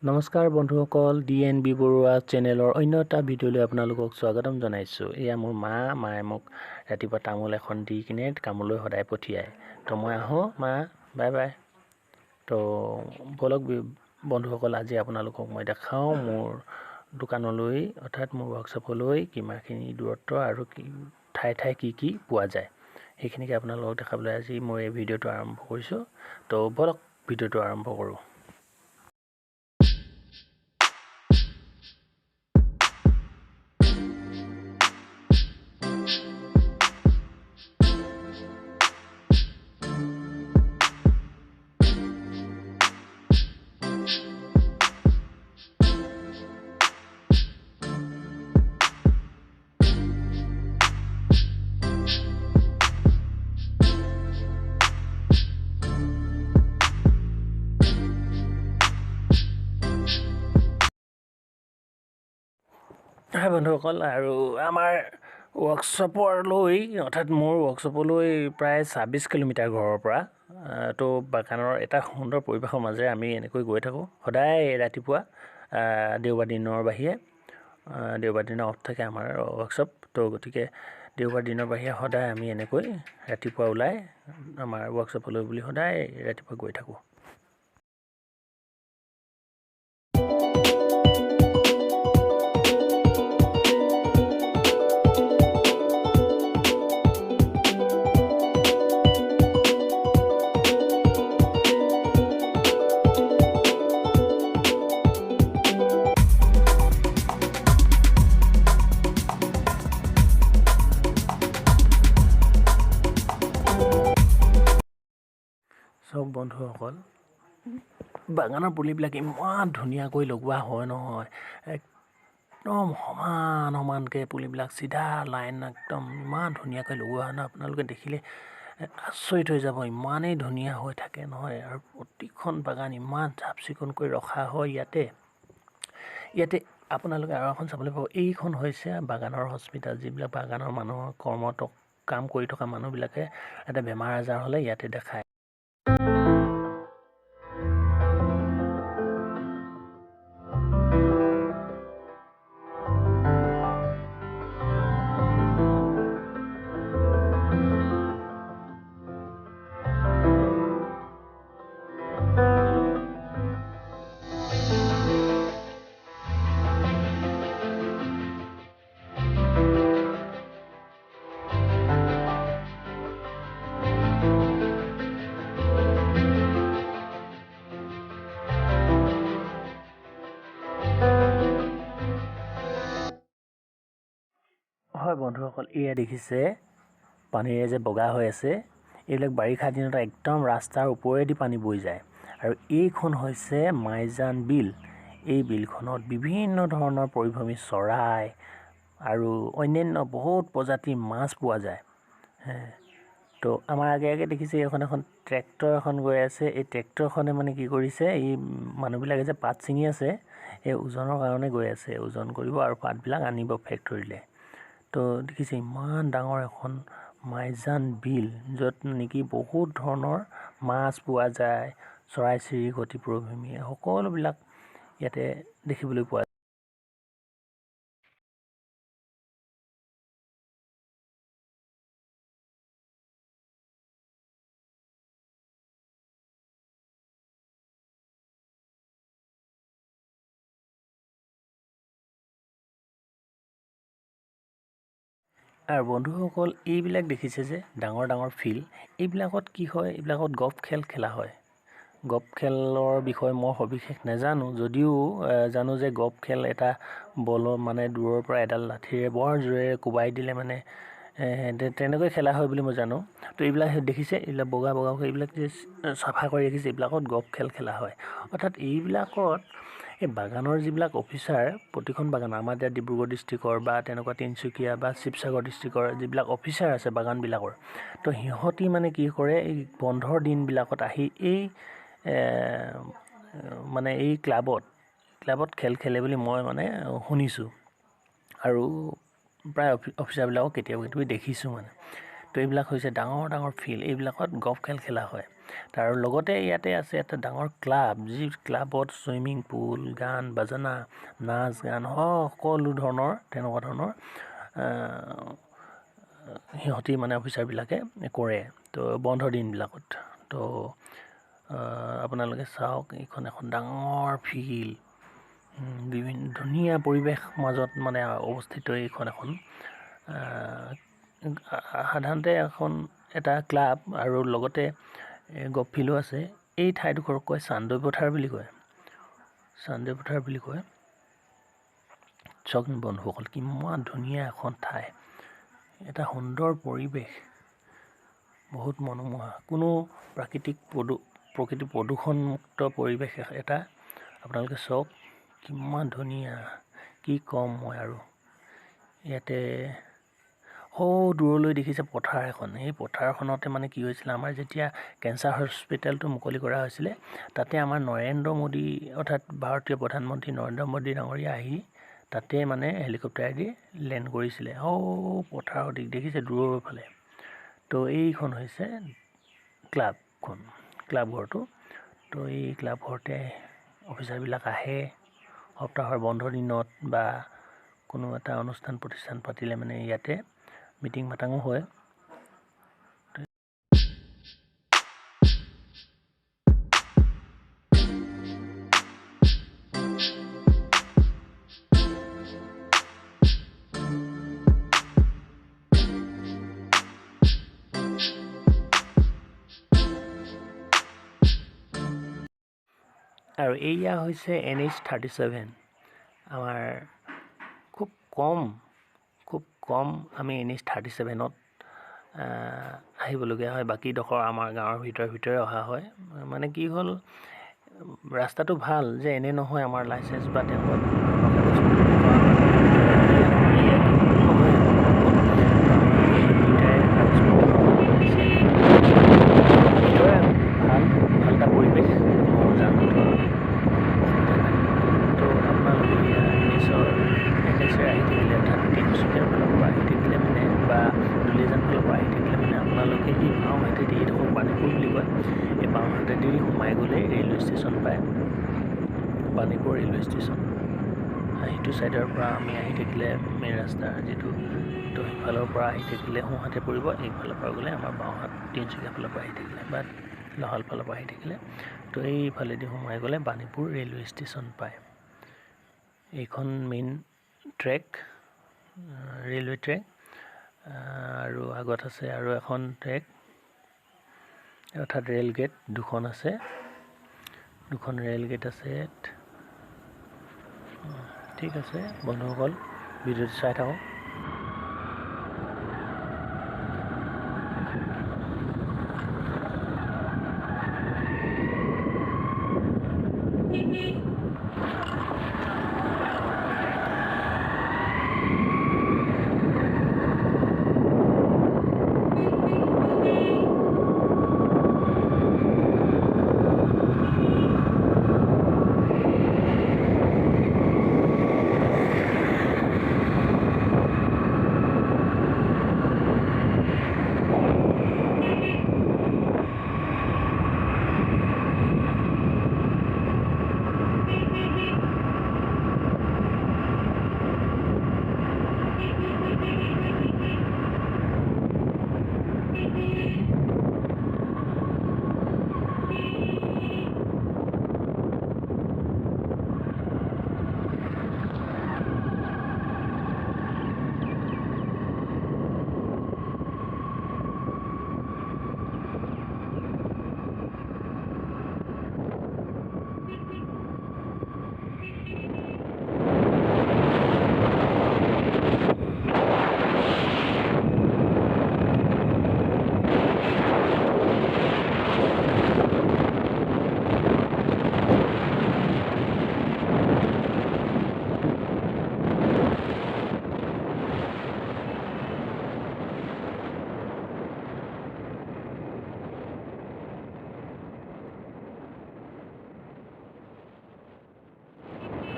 নমস্কাৰ বন্ধুসকল D&B Baruah চেনেলৰ অন্য এটা ভিডিঅ'লৈ আপোনালোকক স্বাগতম জনাইছোঁ। এয়া মোৰ মায়ে মোক ৰাতিপুৱা তামোল এখন দি কিনে কামলৈ সদায় পঠিয়ায়। তো মই আহোঁ মা বাই বাই। তো বলক বন্ধুসকল আজি আপোনালোকক মই দেখাওঁ মোৰ দোকানলৈ অৰ্থাৎ মোৰ ৱৰ্কশ্বপলৈ কিমানখিনি দূৰত্ব আৰু ঠাই কি পোৱা যায় সেইখিনিকে আপোনালোকক দেখাবলৈ আজি মই এই ভিডিঅ'টো আৰম্ভ কৰিছোঁ। তো বলক ভিডিঅ'টো আৰম্ভ কৰোঁ। হয় বন্ধুসকল, আৰু আমাৰ ৱৰ্কশ্বপলৈ অৰ্থাৎ মোৰ ৱৰ্কশ্বপলৈ প্ৰায় 26 কিলোমিটাৰ ঘৰৰ পৰা। তো বাগানৰ এটা সুন্দৰ পৰিৱেশৰ মাজেৰে আমি এনেকৈ গৈ থাকোঁ সদায় ৰাতিপুৱা। দেওবাৰ দিনৰ বাহিৰে দেওবাৰ দিনৰ অফ থাকে আমাৰ ৱৰ্কশ্বপ। তো গতিকে দেওবাৰ দিনৰ বাহিৰে সদায় আমি এনেকৈ ৰাতিপুৱা ওলাই আমাৰ ৱৰ্কশ্বপলৈ বুলি সদায় ৰাতিপুৱা গৈ থাকোঁ। চব বন্ধুসকল, বাগানৰ পুলিবিলাক ইমান ধুনীয়াকৈ লগোৱা হয় নহয়, একদম সমানকৈ পুলিবিলাক চিধা লাইন একদম ইমান ধুনীয়াকৈ লগোৱা হয় ন। আপোনালোকে দেখিলে আচৰিত হৈ যাব, ইমানেই ধুনীয়া হৈ থাকে নহয়। আৰু প্ৰতিখন বাগান ইমান চাফ চিকুণকৈ ৰখা হয়। ইয়াতে আপোনালোকে আৰু এখন চাবলৈ পাব, এইখন হৈছে বাগানৰ হস্পিটেল। যিবিলাক বাগানৰ মানুহৰ কাম কৰি থকা মানুহবিলাকে এটা বেমাৰ আজাৰ হ'লে ইয়াতে দেখায়। হয় বন্ধুসকল, এয়া দেখিছে পানীৰে যে বগা হৈ আছে, এইবিলাক বাৰিষা দিনত একদম ৰাস্তাৰ ওপৰেদি পানী বৈ যায়। আৰু এইখন হৈছে মাইজান বিল। এই বিলখনত বিভিন্ন ধৰণৰ পৰিভ্ৰমী চৰাই আৰু অন্যান্য বহুত প্ৰজাতিৰ মাছ পোৱা যায়। তো আমাৰ আগে দেখিছে এখন ট্ৰেক্টৰ এখন গৈ আছে। এই ট্ৰেক্টৰখনে মানে কি কৰিছে, এই মানুহবিলাকে যে পাত ছিঙি আছে এই ওজনৰ কাৰণে গৈ আছে, ওজন কৰিব আৰু পাতবিলাক আনিব ফেক্টৰীলৈ। তো দেখিছে ইমান ডাঙৰ এখন মাইজান বিল, য'ত নেকি বহুত ধৰণৰ মাছ পোৱা যায়, চৰাই চিৰিকটি পৰিভ্ৰমী সকলোবিলাক ইয়াতে দেখিবলৈ পোৱা যায়। আৰু বন্ধুসকল, এইবিলাক দেখিছে যে ডাঙৰ ডাঙৰ ফিল্ড, এইবিলাকত কি হয়, এইবিলাকত গল্ফ খেল খেলা হয়। গল্ফ খেলৰ বিষয়ে মই সবিশেষ নাজানো, যদিও জানো যে গল্ফ খেল এটা বলৰ মানে দূৰৰ পৰা এডাল লাঠিৰে বৰ জোৰেৰে কোবাই দিলে মানে তেনেকৈ খেলা হয় বুলি মই জানো। তো এইবিলাক দেখিছে, এইবিলাক বগা এইবিলাক যে চাফা কৰি ৰাখিছে, এইবিলাকত গল্ফ খেল খেলা হয়। অৰ্থাৎ এইবিলাকত এই বাগানৰ যিবিলাক অফিচাৰ, প্ৰতিখন বাগান আমাৰ এতিয়া ডিব্ৰুগড় ডিষ্ট্ৰিক্টৰ বা তেনেকুৱা তিনিচুকীয়া বা শিৱসাগৰ ডিষ্ট্ৰিক্টৰ যিবিলাক অফিচাৰ আছে বাগানবিলাকৰ, তো সিহঁতি মানে কি কৰে, এই বন্ধৰ দিনবিলাকত আহি এই মানে এই ক্লাবত খেল খেলে বুলি মই মানে শুনিছোঁ, আৰু প্ৰায় অফিচাৰবিলাকক কেতিয়াবা দেখিছোঁ মানে। তো এইবিলাক হৈছে ডাঙৰ ডাঙৰ ফিল্ড, এইবিলাকত গল্ফ খেল খেলা হয়। তাৰ লগতে ইয়াতে আছে এটা ডাঙৰ ক্লাব, যি ক্লাবত সুইমিং পুল, গান বাজনা, নাচ গান সকলো ধৰণৰ তেনেকুৱা ধৰণৰ সিহঁতি মানে অফিচাৰবিলাকে কৰে তো বন্ধৰ দিনবিলাকত। তো আপোনালোকে চাওক, এইখন এখন ডাঙৰ ফিল্ড, বিভিন্ন ধুনীয়া পৰিৱেশ মাজত মানে অৱস্থিত এইখন এখন সাধাৰণতে এখন এটা ক্লাব আৰু লগতে গল্ফ ফিল্ডো আছে। এই ঠাইডোখৰক কয় চান্দৈ পথাৰ বুলি কয়, চান্দৈ পথাৰ বুলি কয়। চাওক বন্ধুসকল, কিমান ধুনীয়া এখন ঠাই, এটা সুন্দৰ পৰিৱেশ, বহুত মনোমোহা, কোনো প্ৰকৃতি প্ৰদূষণমুক্ত পৰিৱেশ এটা। আপোনালোকে চাওক কিমান ধুনীয়া, কি ক'ম মই আৰু। ইয়াতে দূৰলৈ দেখিছে পথাৰ এখন, এই পথাৰখনতে মানে কি হৈছিলে, আমাৰ যেতিয়া কেঞ্চাৰ হস্পিটেলটো মুকলি কৰা হৈছিলে, তাতে আমাৰ নৰেন্দ্ৰ মোদী অৰ্থাৎ ভাৰতীয় প্ৰধানমন্ত্ৰী নৰেন্দ্ৰ মোদী ডাঙৰীয়া আহি তাতে মানে হেলিকপ্টাৰেদি লেণ্ড কৰিছিলে। পথাৰৰ দিশ দেখিছে দূৰৰ ফালে। তো এইখন হৈছে ক্লাবঘৰটো। তো এই ক্লাবঘৰতে অফিচাৰবিলাক আহে সপ্তাহৰ বন্ধৰ দিনত বা কোনো এটা অনুষ্ঠান প্ৰতিষ্ঠান পাতিলে মানে ইয়াতে মিটিং মাটাঙো হয়। আৰু এয়া হৈছে NH-37। আমাৰ খুব কম আমি NH-37ত আহিবলগীয়া হয়। বাকীডোখৰ আমাৰ গাঁৱৰ ভিতৰে অহা হয়। মানে কি হ'ল, ৰাস্তাটো ভাল যে এনে নহয়, আমাৰ লাইচেঞ্চ বা তেনেকুৱা ভাল এটা পৰিৱেশ, যান জঁটৰ অসুবিধা নাই। তো আপোনালোকে NHৰে আহি থাকিলে, অৰ্থাৎ তিনিচুকীয়াৰ ফালৰ পৰা আহি থাকিলে মানে বা দুলীয়াজান ফালৰ পৰা আহি থাকিলে মানে আপোনালোকে এই বাওঁহাতেদি, এইডোখৰ বাণীপুৰ বুলি কয়, এই বাওঁহাতেদি সোমাই গ'লে ৰেলৱে ষ্টেচন পায়, বাণীপুৰ ৰেলৱে ষ্টেচন। সেইটো ছাইডৰ পৰা আমি আহি থাকিলে মেইন ৰাস্তাৰ যিটো, তো সেইফালৰ পৰা আহি থাকিলে সোঁহাতে পৰিব, এইফালৰ পৰা গ'লে আমাৰ বাওঁহাত তিনিচুকীয়া ফালৰ পৰা আহি থাকিলে বা লাহোৱাল ফালৰ পৰা আহি থাকিলে, তো এইফালেদি সোমাই গ'লে বাণীপুৰ ৰেলৱে ষ্টেচন পায়। এইখন মেইন ট্ৰেক, ৰেলৱে ট্ৰেক, আৰু আগত আছে আৰু এখন ট্ৰেক, অৰ্থাৎ ৰেল গেট দুখন আছে, দুখন ৰেল গেট আছে। ঠিক আছে বন্ধুসকল, ভিডিঅ'টো চাই থাকক।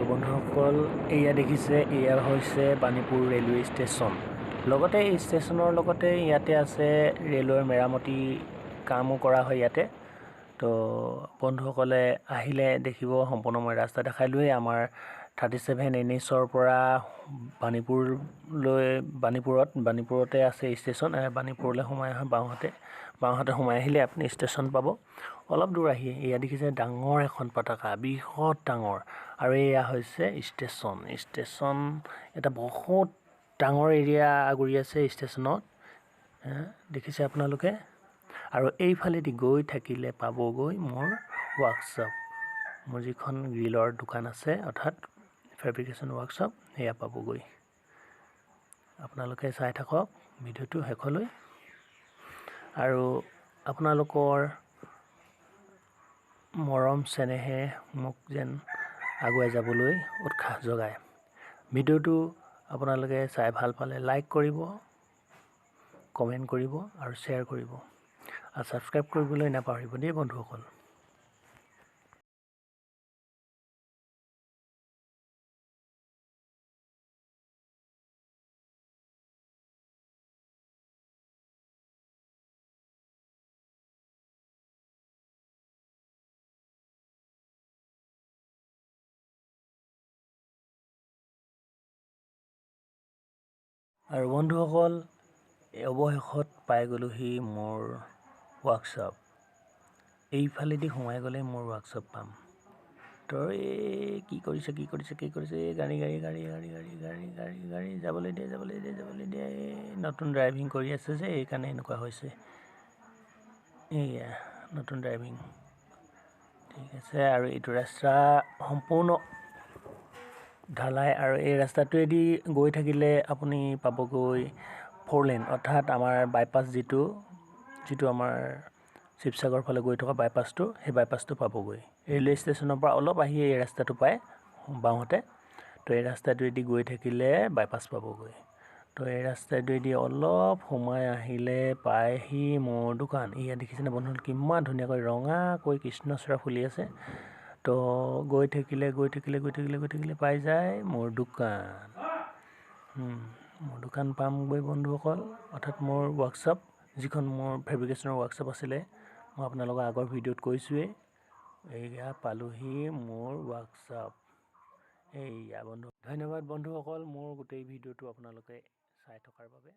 তো বন্ধুসকল, এয়া দেখিছে, এয়া হৈছে বাণীপুৰ ৰেলৱে ষ্টেচন। লগতে এই ষ্টেচনৰ লগতে ইয়াতে আছে ৰেলৰ মেৰামতি কামো কৰা হয় ইয়াতে। তো বন্ধুসকলে আহিলে দেখিব সম্পূৰ্ণ মই ৰাস্তা দেখালোৱেই আমাৰ 37 NHৰ পৰা বাণীপুৰতে আছে ষ্টেচন বাণীপুৰলৈ সোমাই অহা বাওঁহাতে সোমাই আহিলে আপুনি ষ্টেচন পাব অলপ দূৰ আহি এয়া দেখিছে ডাঙৰ এখন পতাকা বৃহৎ ডাঙৰ আৰু এয়া হৈছে ষ্টেচন এটা বহুত ডাঙৰ এৰিয়া আগুৰি আছে ষ্টেচনত দেখিছে আপোনালোকে আৰু এইফালেদি গৈ থাকিলে পাবগৈ মোৰ ৱৰ্কশ্বপ মোৰ যিখন গ্ৰিলৰ দোকান আছে অৰ্থাৎ ফেব্ৰিকেশ্যন ৱৰ্কশ্বপ সেয়া পাবগৈ আপোনালোকে চাই থাকক ভিডিঅ'টো শেষলৈ আৰু আপোনালোকৰ মৰম চেনেহে মোক যেন আগুৱাই যাবলৈ উৎসাহ যোগায় ভিডিঅ'টো আপোনালোকে চাই ভাল পালে লাইক কৰিব কমেণ্ট কৰিব আৰু শ্বেয়াৰ কৰিব আৰু ছাবস্ক্ৰাইব কৰিবলৈ নাপাহৰিব দেই বন্ধুসকল আৰু বন্ধুসকল অৱশেষত পাই গ'লোহি মোৰ ৱৰ্কশ্বপ এইফালেদি সোমাই গ'লে মোৰ ৱৰ্কশ্বপ পাম তো এই কি কৰিছে গাড়ী যাবলৈ দিয়ে নতুন ড্ৰাইভিং কৰি আছে যে এইকাৰণে এনেকুৱা হৈছে এয়া নতুন ড্ৰাইভিং ঠিক আছে আৰু এইটো ৰাস্তা সম্পূৰ্ণ ঢালাই আৰু এই ৰাস্তাটোৱেদি গৈ থাকিলে আপুনি পাবগৈ 4 লেন অৰ্থাৎ আমাৰ বাইপাছ যিটো আমাৰ শিৱসাগৰ ফালে গৈ থকা বাইপাছটো সেই বাইপাছটো পাবগৈ ৰেলৱে ষ্টেচনৰ পৰা অলপ আহি এই ৰাস্তাটো পায় বাওঁহাতে তো এই ৰাস্তাটোৱেদি গৈ থাকিলে বাইপাছ পাবগৈ তো এই ৰাস্তাটোৱেদি অলপ সোমাই আহিলে পায়হি মোৰ দোকান এয়া দেখিছেনে বন্ধুসকল কিমান ধুনীয়াকৈ ৰঙাকৈ কৃষ্ণচূড়া ফুলি আছে তো গৈ থাকিলে পাই যায় মোৰ দোকান পামগৈ বন্ধুসকল অৰ্থাৎ মোৰ ৱৰ্কশ্বপ যিখন মোৰ ফেব্ৰিকেশ্যনৰ ৱৰ্কশ্বপ আছিলে মই আপোনালোকক আগৰ ভিডিঅ'ত কৈছোঁৱেই এয়া পালোহি মোৰ ৱৰ্কশ্বপ এয়া ধন্যবাদ বন্ধুসকল মোৰ গোটেই ভিডিঅ'টো আপোনালোকে চাই থকাৰ বাবে